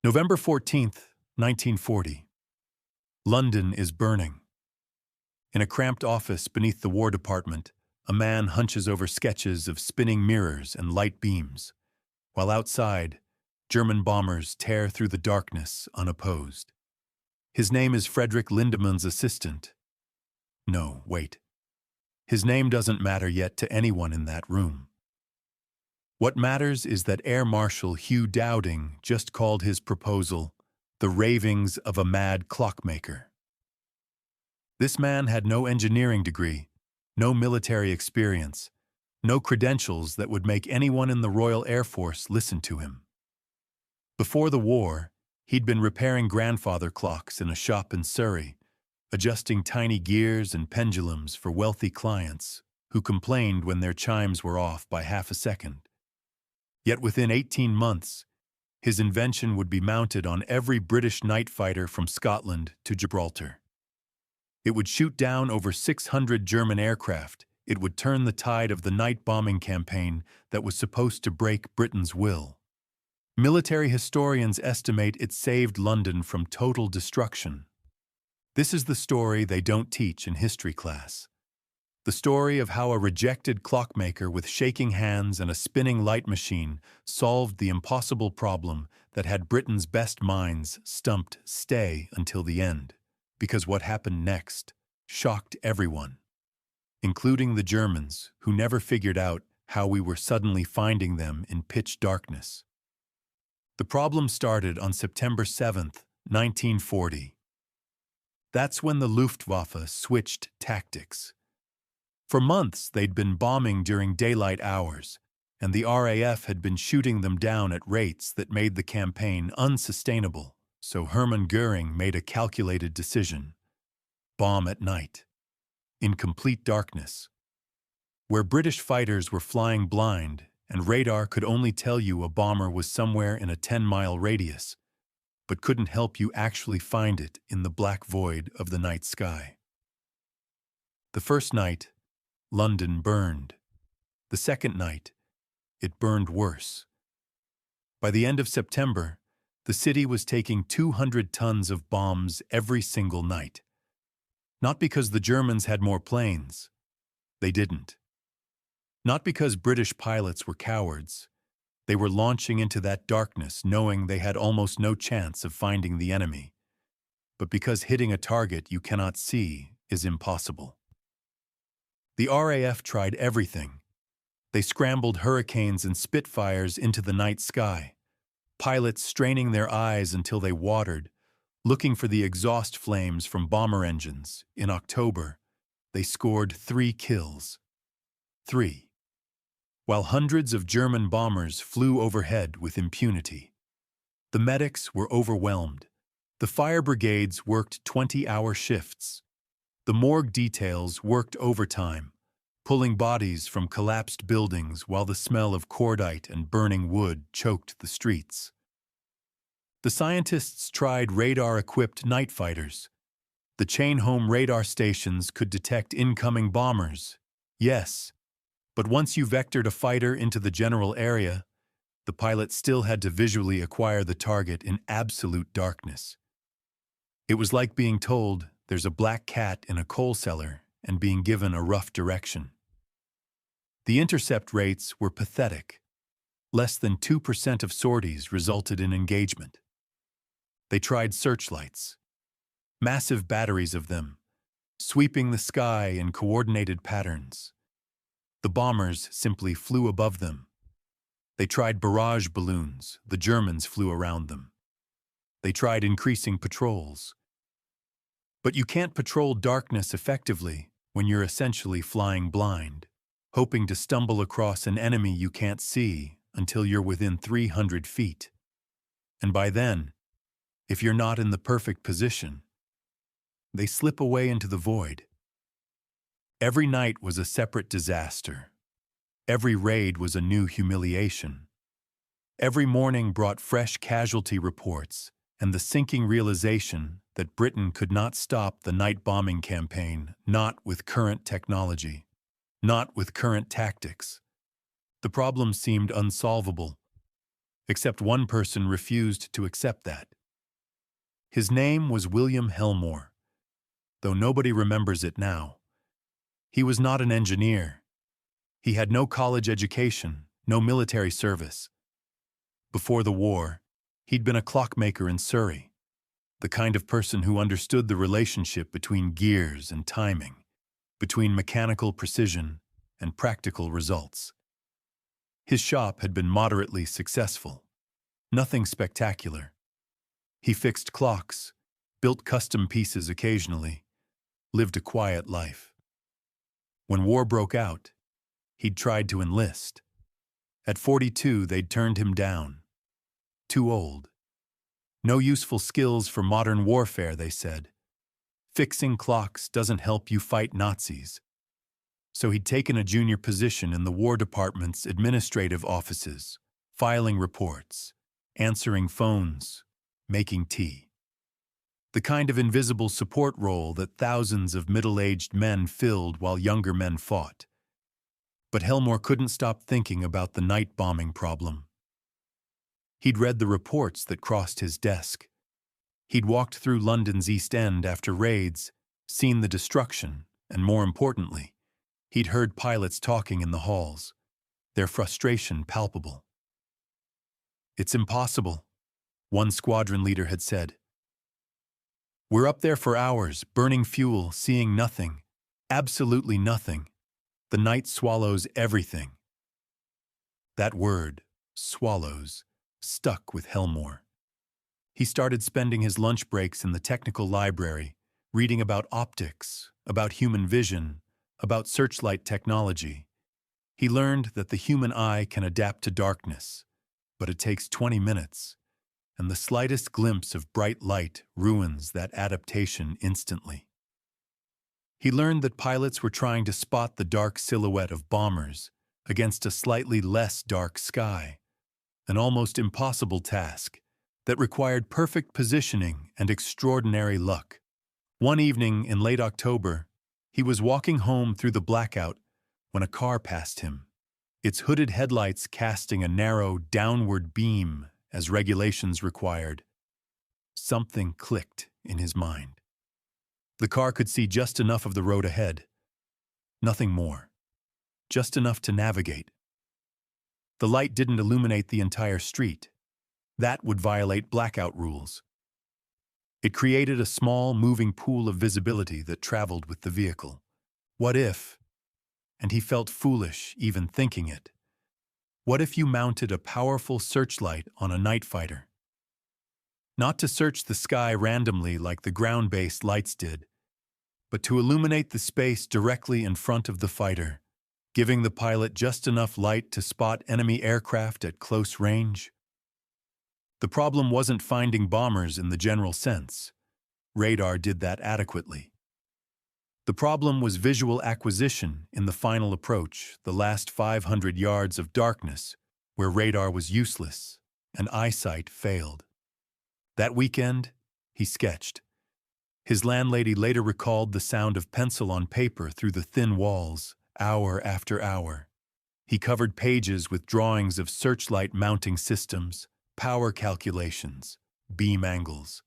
November 14th, 1940. London is burning. In a cramped office beneath the War Department, a man hunches over sketches of spinning mirrors and light beams, while outside, German bombers tear through the darkness unopposed. His name is Frederick Lindemann's assistant. No, wait. His name doesn't matter yet to anyone in that room. What matters is that Air Marshal Hugh Dowding just called his proposal the ravings of a mad clockmaker. This man had no engineering degree, no military experience, no credentials that would make anyone in the Royal Air Force listen to him. Before the war, he'd been repairing grandfather clocks in a shop in Surrey, adjusting tiny gears and pendulums for wealthy clients who complained when their chimes were off by half a second. Yet within 18 months, his invention would be mounted on every British night fighter from Scotland to Gibraltar. It would shoot down over 600 German aircraft. It would turn the tide of the night bombing campaign that was supposed to break Britain's will. Military historians estimate it saved London from total destruction. This is the story they don't teach in history class. The story of how a rejected clockmaker with shaking hands and a spinning light machine solved the impossible problem that had Britain's best minds stumped stay until the end, because what happened next shocked everyone, including the Germans, who never figured out how we were suddenly finding them in pitch darkness. The problem started on September 7th, 1940. That's when the Luftwaffe switched tactics. For months, they'd been bombing during daylight hours, and the RAF had been shooting them down at rates that made the campaign unsustainable, so Hermann Göring made a calculated decision: bomb at night, in complete darkness. Where British fighters were flying blind and radar could only tell you a bomber was somewhere in a 10-mile radius, but couldn't help you actually find it in the black void of the night sky. The first night, London burned. The second night, it burned worse. By the end of September, the city was taking 200 tons of bombs every single night. Not because the Germans had more planes. They didn't. Not because British pilots were cowards. They were launching into that darkness knowing they had almost no chance of finding the enemy. But because hitting a target you cannot see is impossible. The RAF tried everything. They scrambled Hurricanes and Spitfires into the night sky, pilots straining their eyes until they watered, looking for the exhaust flames from bomber engines. In October, they scored 3 kills. 3. While hundreds of German bombers flew overhead with impunity. The medics were overwhelmed. The fire brigades worked 20-hour shifts. The morgue details worked overtime, pulling bodies from collapsed buildings while the smell of cordite and burning wood choked the streets. The scientists tried radar-equipped night fighters. The chain-home radar stations could detect incoming bombers, yes, but once you vectored a fighter into the general area, the pilot still had to visually acquire the target in absolute darkness. It was like being told there's a black cat in a coal cellar and being given a rough direction. The intercept rates were pathetic. Less than 2% of sorties resulted in engagement. They tried searchlights, massive batteries of them, sweeping the sky in coordinated patterns. The bombers simply flew above them. They tried barrage balloons. The Germans flew around them. They tried increasing patrols. But you can't patrol darkness effectively when you're essentially flying blind, hoping to stumble across an enemy you can't see until you're within 300 feet. And by then, if you're not in the perfect position, they slip away into the void. Every night was a separate disaster. Every raid was a new humiliation. Every morning brought fresh casualty reports and the sinking realization that Britain could not stop the night bombing campaign, not with current technology, not with current tactics. The problem seemed unsolvable. Except one person refused to accept that. His name was William Helmore, though nobody remembers it now. He was not an engineer. He had no college education, no military service. Before the war, he'd been a clockmaker in Surrey, the kind of person who understood the relationship between gears and timing, between mechanical precision and practical results. His shop had been moderately successful, nothing spectacular. He fixed clocks, built custom pieces occasionally, lived a quiet life. When war broke out, he'd tried to enlist. At 42, they'd turned him down. Too old. No useful skills for modern warfare, they said. Fixing clocks doesn't help you fight Nazis. So he'd taken a junior position in the War Department's administrative offices, filing reports, answering phones, making tea. The kind of invisible support role that thousands of middle-aged men filled while younger men fought. But Helmore couldn't stop thinking about the night bombing problem. He'd read the reports that crossed his desk. He'd walked through London's East End after raids, seen the destruction, and more importantly, he'd heard pilots talking in the halls, their frustration palpable. "It's impossible," one squadron leader had said. "We're up there for hours, burning fuel, seeing nothing, absolutely nothing. The night swallows everything." That word, swallows, stuck with Helmore. He started spending his lunch breaks in the technical library, reading about optics, about human vision, about searchlight technology. He learned that the human eye can adapt to darkness, but it takes 20 minutes, and the slightest glimpse of bright light ruins that adaptation instantly. He learned that pilots were trying to spot the dark silhouette of bombers against a slightly less dark sky, an almost impossible task that required perfect positioning and extraordinary luck. One evening in late October, he was walking home through the blackout when a car passed him, its hooded headlights casting a narrow, downward beam as regulations required. Something clicked in his mind. The car could see just enough of the road ahead. Nothing more. Just enough to navigate. The light didn't illuminate the entire street. That would violate blackout rules. It created a small, moving pool of visibility that traveled with the vehicle. What if, and he felt foolish even thinking it, what if you mounted a powerful searchlight on a night fighter? Not to search the sky randomly like the ground-based lights did, but to illuminate the space directly in front of the fighter, giving the pilot just enough light to spot enemy aircraft at close range. The problem wasn't finding bombers in the general sense. Radar did that adequately. The problem was visual acquisition in the final approach, the last 500 yards of darkness, where radar was useless and eyesight failed. That weekend, he sketched. His landlady later recalled the sound of pencil on paper through the thin walls, hour after hour. He covered pages with drawings of searchlight mounting systems, power calculations, beam angles.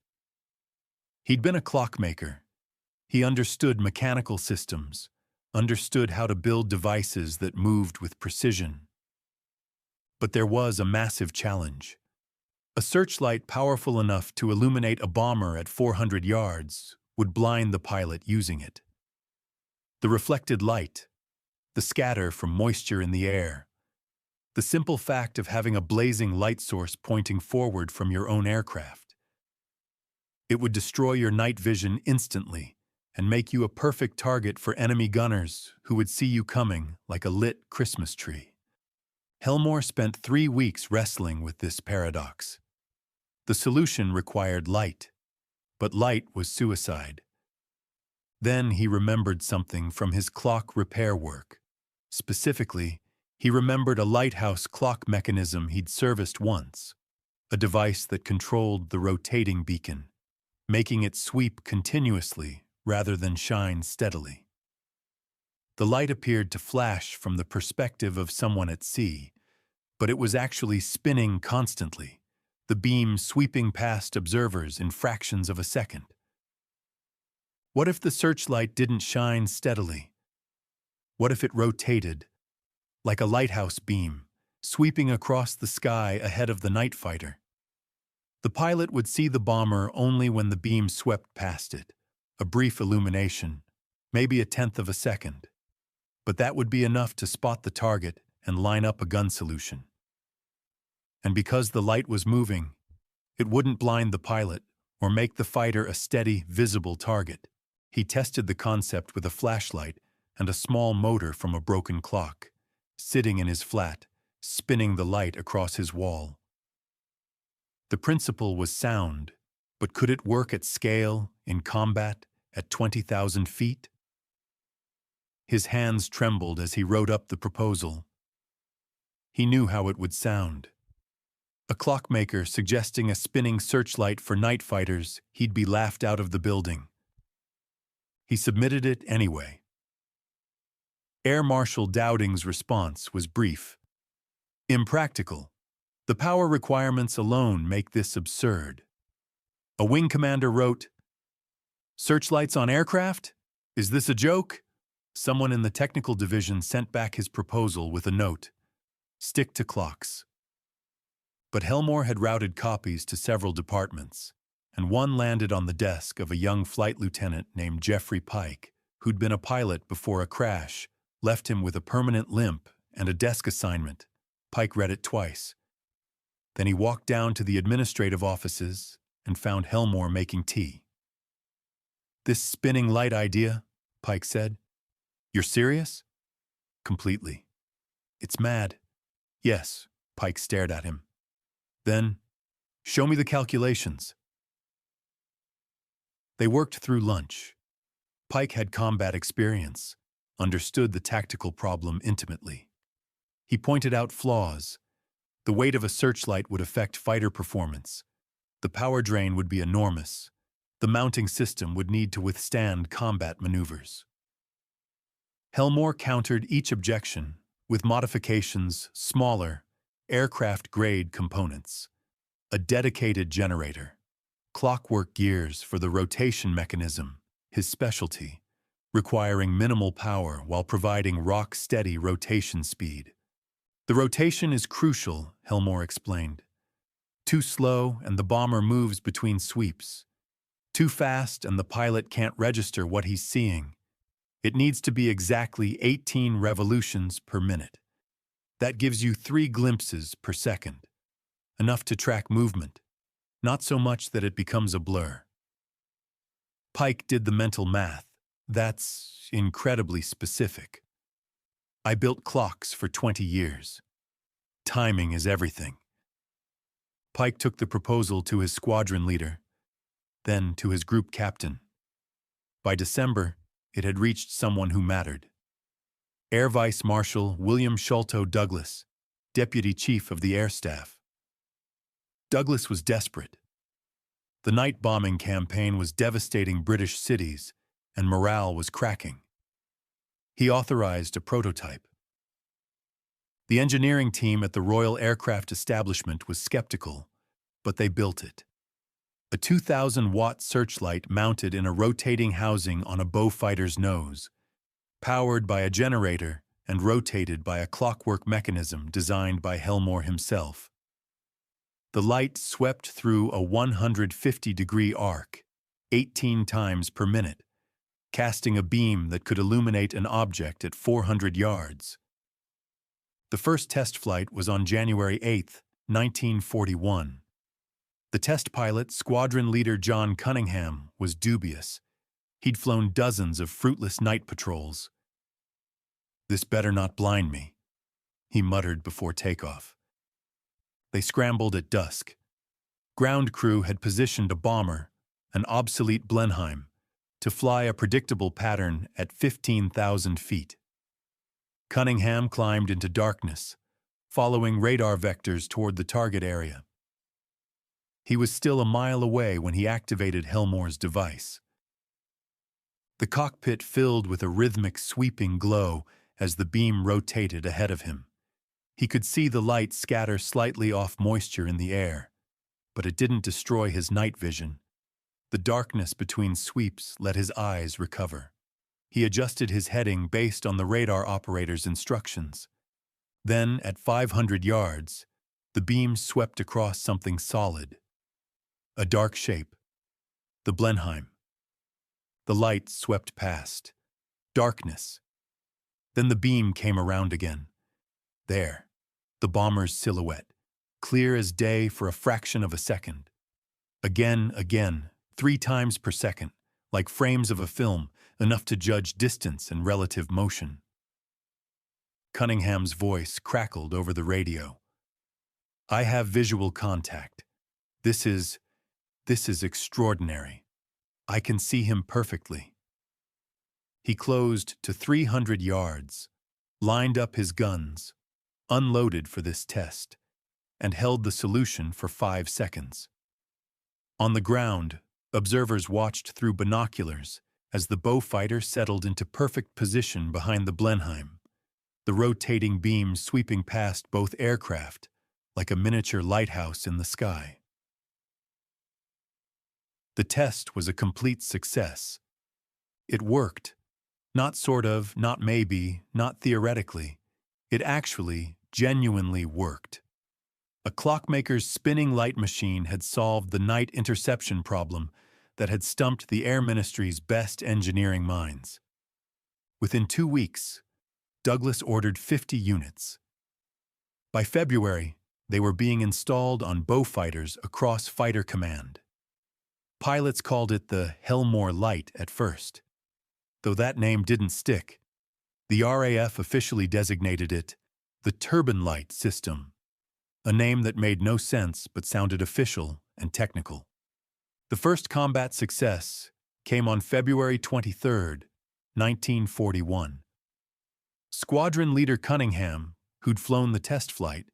He'd been a clockmaker. He understood mechanical systems, understood how to build devices that moved with precision. But there was a massive challenge. A searchlight powerful enough to illuminate a bomber at 400 yards would blind the pilot using it. The reflected light, the scatter from moisture in the air, the simple fact of having a blazing light source pointing forward from your own aircraft. It would destroy your night vision instantly and make you a perfect target for enemy gunners who would see you coming like a lit Christmas tree. Helmore spent 3 weeks wrestling with this paradox. The solution required light, but light was suicide. Then he remembered something from his clock repair work. Specifically, he remembered a lighthouse clock mechanism he'd serviced once, a device that controlled the rotating beacon, making it sweep continuously rather than shine steadily. The light appeared to flash from the perspective of someone at sea, but it was actually spinning constantly, the beam sweeping past observers in fractions of a second. What if the searchlight didn't shine steadily? What if it rotated, like a lighthouse beam, sweeping across the sky ahead of the night fighter? The pilot would see the bomber only when the beam swept past it, a brief illumination, maybe a tenth of a second. But that would be enough to spot the target and line up a gun solution. And because the light was moving, it wouldn't blind the pilot or make the fighter a steady, visible target. He tested the concept with a flashlight and a small motor from a broken clock, sitting in his flat, spinning the light across his wall. The principle was sound, but could it work at scale, in combat, at 20,000 feet? His hands trembled as he wrote up the proposal. He knew how it would sound. A clockmaker suggesting a spinning searchlight for night fighters, he'd be laughed out of the building. He submitted it anyway. Air Marshal Dowding's response was brief. Impractical. The power requirements alone make this absurd. A wing commander wrote, "Searchlights on aircraft? Is this a joke?" Someone in the technical division sent back his proposal with a note, "Stick to clocks." But Helmore had routed copies to several departments, and one landed on the desk of a young flight lieutenant named Jeffrey Pike, who'd been a pilot before a crash, left him with a permanent limp and a desk assignment. Pike read it twice. Then he walked down to the administrative offices and found Helmore making tea. "This spinning light idea," Pike said. "You're serious?" "Completely." "It's mad." "Yes," Pike stared at him. "Then, show me the calculations." They worked through lunch. Pike had combat experience, understood the tactical problem intimately. He pointed out flaws. The weight of a searchlight would affect fighter performance. The power drain would be enormous. The mounting system would need to withstand combat maneuvers. Helmore countered each objection with modifications, smaller, aircraft-grade components, a dedicated generator, clockwork gears for the rotation mechanism, his specialty, requiring minimal power while providing rock-steady rotation speed. "The rotation is crucial," Helmore explained. "Too slow and the bomber moves between sweeps. Too fast and the pilot can't register what he's seeing. It needs to be exactly 18 revolutions per minute. That gives you 3 glimpses per second. Enough to track movement, not so much that it becomes a blur." Pike did the mental math. "That's incredibly specific. I built clocks for 20 years. Timing is everything." Pike took the proposal to his squadron leader, then to his group captain. By December, it had reached someone who mattered. Air Vice Marshal William Sholto Douglas, Deputy Chief of the Air Staff. Douglas was desperate. The night bombing campaign was devastating British cities, and morale was cracking. He authorized a prototype. The engineering team at the Royal Aircraft Establishment was skeptical, but they built it. A 2,000-watt searchlight mounted in a rotating housing on a Beaufighter's nose, powered by a generator and rotated by a clockwork mechanism designed by Helmore himself. The light swept through a 150-degree arc, 18 times per minute, casting a beam that could illuminate an object at 400 yards. The first test flight was on January 8, 1941. The test pilot, Squadron Leader John Cunningham, was dubious. He'd flown dozens of fruitless night patrols. "This better not blind me," he muttered before takeoff. They scrambled at dusk. Ground crew had positioned a bomber, an obsolete Blenheim, to fly a predictable pattern at 15,000 feet. Cunningham climbed into darkness, following radar vectors toward the target area. He was still a mile away when he activated Helmore's device. The cockpit filled with a rhythmic sweeping glow as the beam rotated ahead of him. He could see the light scatter slightly off moisture in the air, but it didn't destroy his night vision. The darkness between sweeps let his eyes recover. He adjusted his heading based on the radar operator's instructions. Then, at 500 yards, the beam swept across something solid. A dark shape. The Blenheim. The light swept past. Darkness. Then the beam came around again. There, the bomber's silhouette, clear as day for a fraction of a second. Again, 3 times per second, like frames of a film, enough to judge distance and relative motion. Cunningham's voice crackled over the radio. "I have visual contact. This is extraordinary. I can see him perfectly." He closed to 300 yards, lined up his guns, unloaded for this test, and held the solution for 5 seconds. On the ground, observers watched through binoculars as the Beaufighter settled into perfect position behind the Blenheim, the rotating beam sweeping past both aircraft like a miniature lighthouse in the sky. The test was a complete success. It worked. Not sort of, not maybe, not theoretically. It actually, genuinely worked. A Clockmaker's spinning light machine had solved the night interception problem that had stumped the Air Ministry's best engineering minds. Within 2 weeks, Douglas ordered 50 units. By February, they were being installed on Beaufighters across Fighter Command. Pilots called it the Helmore Light at first. Though that name didn't stick, the RAF officially designated it the Turbinlite system, a name that made no sense but sounded official and technical. The first combat success came on February 23, 1941. Squadron leader Cunningham, who'd flown the test flight,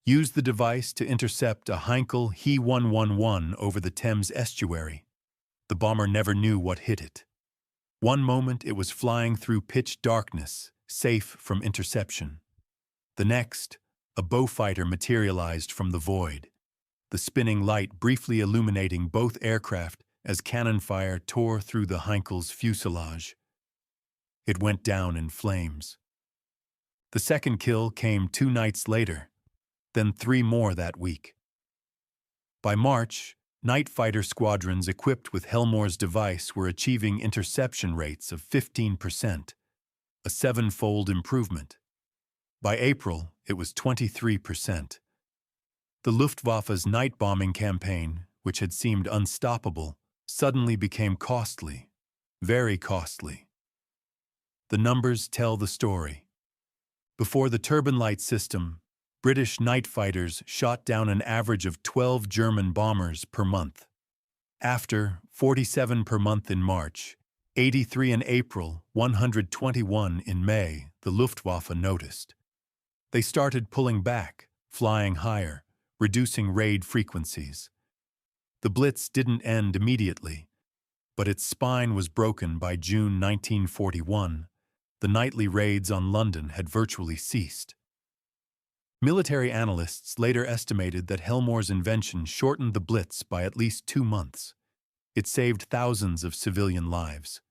used the device to intercept a Heinkel He-111 over the Thames estuary. The bomber never knew what hit it. One moment it was flying through pitch darkness, safe from interception. The next, a Beaufighter materialized from the void, the spinning light briefly illuminating both aircraft as cannon fire tore through the Heinkel's fuselage. It went down in flames. The second kill came 2 nights later, then 3 more that week. By March, night fighter squadrons equipped with Helmore's device were achieving interception rates of 15%, a 7-fold improvement. By April, it was 23%. The Luftwaffe's night bombing campaign, which had seemed unstoppable, suddenly became costly, very costly. The numbers tell the story. Before the Turbinlite system, British night fighters shot down an average of 12 German bombers per month. After, 47 per month in March, 83 in April, 121 in May, the Luftwaffe noticed. They started pulling back, flying higher, reducing raid frequencies. The Blitz didn't end immediately, but its spine was broken by June 1941. The nightly raids on London had virtually ceased. Military analysts later estimated that Helmore's invention shortened the Blitz by at least 2 months. It saved thousands of civilian lives.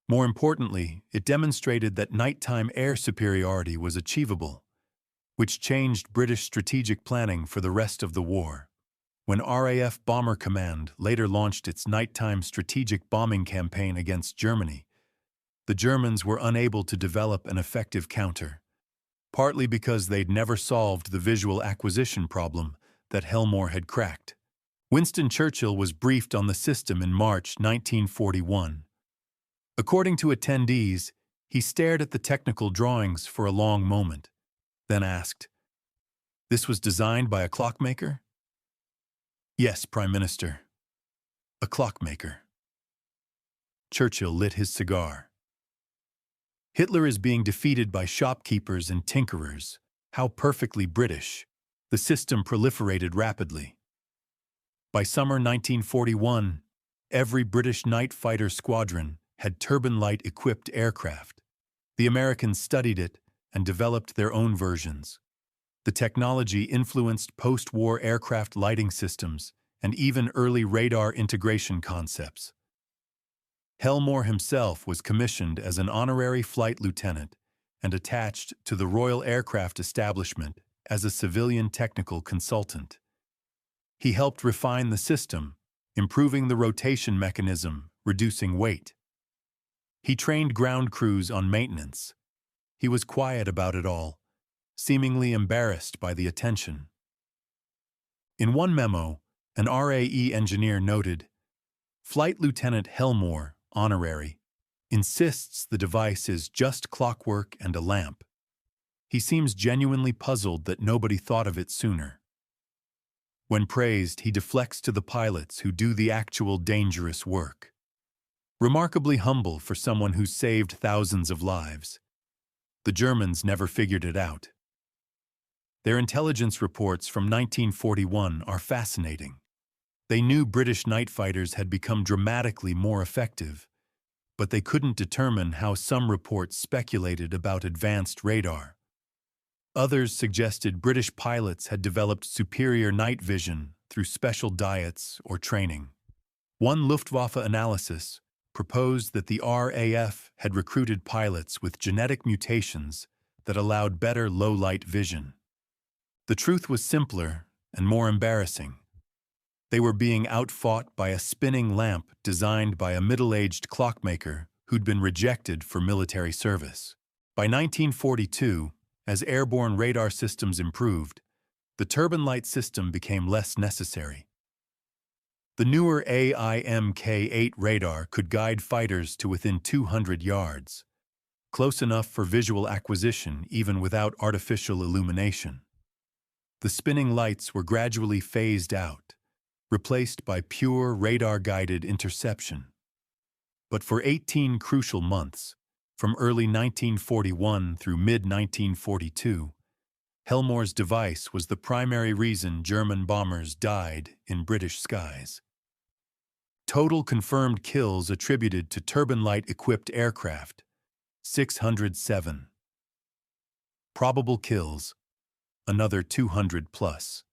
More importantly, it demonstrated that nighttime air superiority was achievable, which changed British strategic planning for the rest of the war. When RAF Bomber Command later launched its nighttime strategic bombing campaign against Germany, the Germans were unable to develop an effective counter, partly because they'd never solved the visual acquisition problem that Helmore had cracked. Winston Churchill was briefed on the system in March 1941. According to attendees, he stared at the technical drawings for a long moment, then asked, "This was designed by a clockmaker?" "Yes, Prime Minister. A clockmaker." Churchill lit his cigar. Hitler is being defeated by shopkeepers and tinkerers. How perfectly British. The system proliferated rapidly. By summer 1941, every British night fighter squadron had Turbinlite-equipped aircraft. The Americans studied it and developed their own versions. The technology influenced post-war aircraft lighting systems and even early radar integration concepts. Helmore himself was commissioned as an honorary flight lieutenant and attached to the Royal Aircraft Establishment as a civilian technical consultant. He helped refine the system, improving the rotation mechanism, reducing weight. He trained ground crews on maintenance. He was quiet about it all, seemingly embarrassed by the attention. In one memo, an RAE engineer noted, "Flight Lieutenant Helmore, honorary, insists the device is just clockwork and a lamp. He seems genuinely puzzled that nobody thought of it sooner." When praised, he deflects to the pilots who do the actual dangerous work. Remarkably humble for someone who saved thousands of lives. The Germans never figured it out. Their intelligence reports from 1941 are fascinating. They knew British night fighters had become dramatically more effective, but they couldn't determine how some reports speculated about advanced radar. Others suggested British pilots had developed superior night vision through special diets or training. One Luftwaffe analysis proposed that the RAF had recruited pilots with genetic mutations that allowed better low-light vision. The truth was simpler and more embarrassing. They were being outfought by a spinning lamp designed by a middle-aged clockmaker who'd been rejected for military service. By 1942, as airborne radar systems improved, the Turbinlite system became less necessary. The newer AIM-K8 radar could guide fighters to within 200 yards, close enough for visual acquisition even without artificial illumination. The spinning lights were gradually phased out, replaced by pure radar-guided interception. But for 18 crucial months, from early 1941 through mid-1942, Helmore's device was the primary reason German bombers died in British skies. Total confirmed kills attributed to Turbinlite-equipped aircraft, 607. Probable kills, another 200 plus.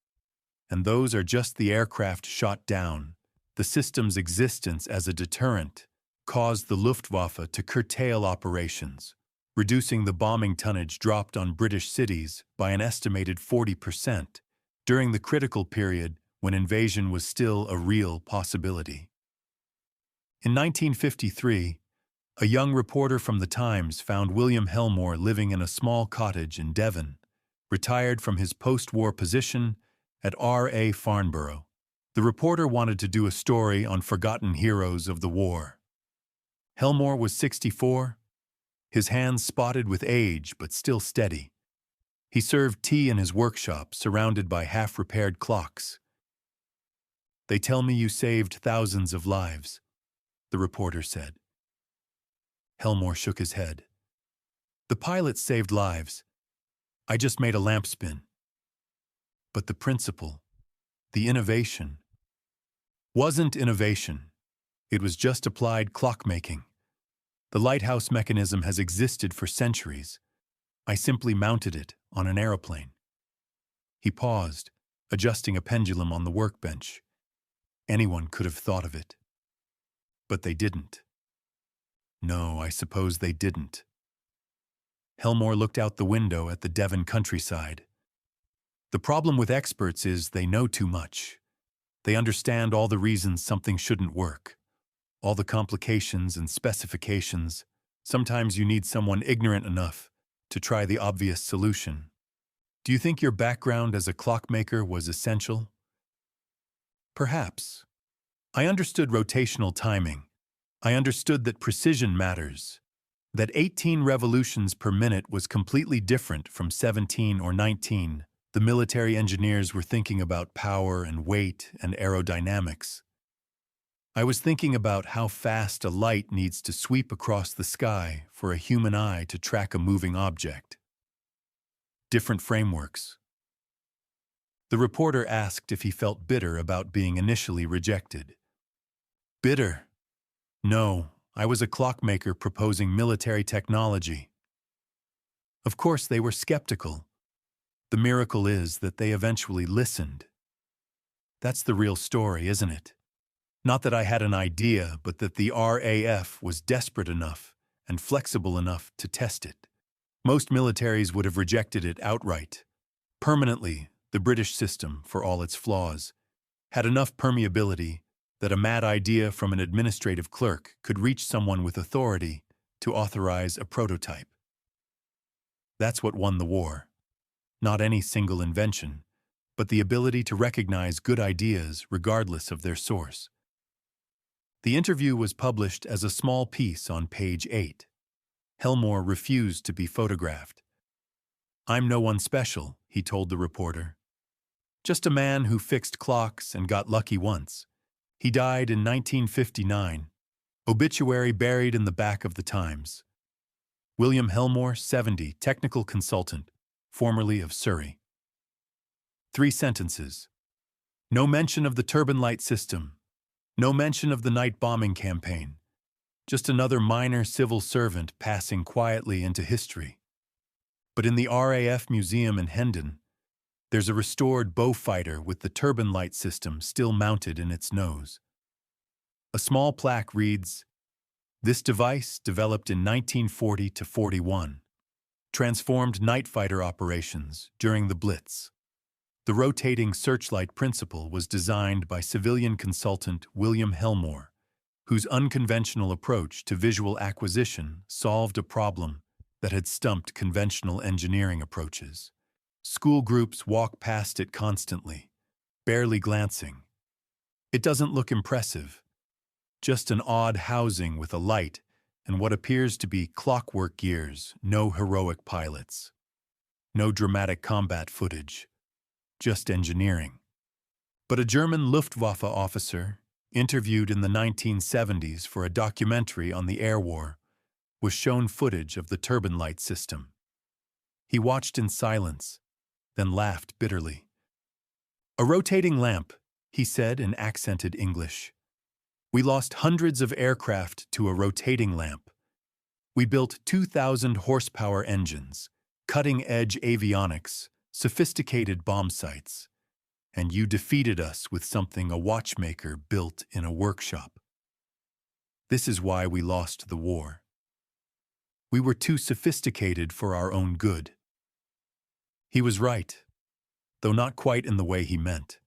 And those are just the aircraft shot down. The system's existence as a deterrent caused the Luftwaffe to curtail operations, reducing the bombing tonnage dropped on British cities by an estimated 40% during the critical period when invasion was still a real possibility. In 1953, a young reporter from the Times found William Helmore living in a small cottage in Devon, retired from his post-war position at R.A. Farnborough. The reporter wanted to do a story on forgotten heroes of the war. Helmore was 64, his hands spotted with age but still steady. He served tea in his workshop, surrounded by half-repaired clocks. "They tell me you saved thousands of lives," the reporter said. Helmore shook his head. "The pilots saved lives. I just made a lamp spin." But the principle, the innovation, wasn't innovation. It was just applied clockmaking. The lighthouse mechanism has existed for centuries. I simply mounted it on an aeroplane. He paused, adjusting a pendulum on the workbench. Anyone could have thought of it. But they didn't. No, I suppose they didn't. Helmore looked out the window at the Devon countryside. The problem with experts is they know too much. They understand all the reasons something shouldn't work, all the complications and specifications. Sometimes you need someone ignorant enough to try the obvious solution. Do you think your background as a clockmaker was essential? Perhaps. I understood rotational timing. I understood that precision matters, that 18 revolutions per minute was completely different from 17 or 19. The military engineers were thinking about power and weight and aerodynamics. I was thinking about how fast a light needs to sweep across the sky for a human eye to track a moving object. Different frameworks. The reporter asked if he felt bitter about being initially rejected. Bitter? No, I was a clockmaker proposing military technology. Of course, they were skeptical. The miracle is that they eventually listened. That's the real story, isn't it? Not that I had an idea, but that the RAF was desperate enough and flexible enough to test it. Most militaries would have rejected it outright. Permanently, the British system, for all its flaws, had enough permeability that a mad idea from an administrative clerk could reach someone with authority to authorize a prototype. That's what won the war. Not any single invention, but the ability to recognize good ideas regardless of their source. The interview was published as a small piece on page 8. Helmore refused to be photographed. "I'm no one special," he told the reporter. "Just a man who fixed clocks and got lucky once. He died in 1959. Obituary buried in the back of the Times. William Helmore, 70, technical consultant, formerly of Surrey." 3 sentences. No mention of the Turbinlite system. No mention of the night bombing campaign. Just another minor civil servant passing quietly into history. But in the RAF Museum in Hendon, there's a restored bow fighter with the Turbinlite system still mounted in its nose. A small plaque reads, "This device, developed in 1940 to 41, transformed night fighter operations during the Blitz." The rotating searchlight principle was designed by civilian consultant William Helmore, whose unconventional approach to visual acquisition solved a problem that had stumped conventional engineering approaches. School groups walk past it constantly, barely glancing. It doesn't look impressive, just an odd housing with a light and what appears to be clockwork gears, no heroic pilots. No dramatic combat footage, just engineering. But a German Luftwaffe officer, interviewed in the 1970s for a documentary on the air war, was shown footage of the Turbinlite system. He watched in silence, then laughed bitterly. "A rotating lamp," he said in accented English. "We lost hundreds of aircraft to a rotating lamp. We built 2,000 horsepower engines, cutting-edge avionics, sophisticated bomb sights. And you defeated us with something a watchmaker built in a workshop. This is why we lost the war. We were too sophisticated for our own good." He was right, though not quite in the way he meant.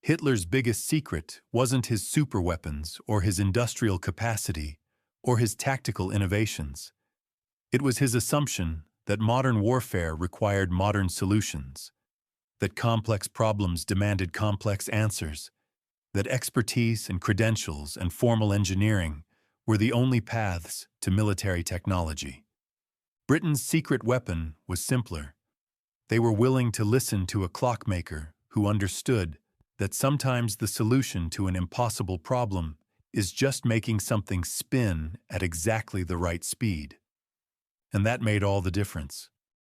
Hitler's biggest secret wasn't his superweapons or his industrial capacity or his tactical innovations. It was his assumption that modern warfare required modern solutions, that complex problems demanded complex answers, that expertise and credentials and formal engineering were the only paths to military technology. Britain's secret weapon was simpler. They were willing to listen to a clockmaker who understood that sometimes the solution to an impossible problem is just making something spin at exactly the right speed. And that made all the difference.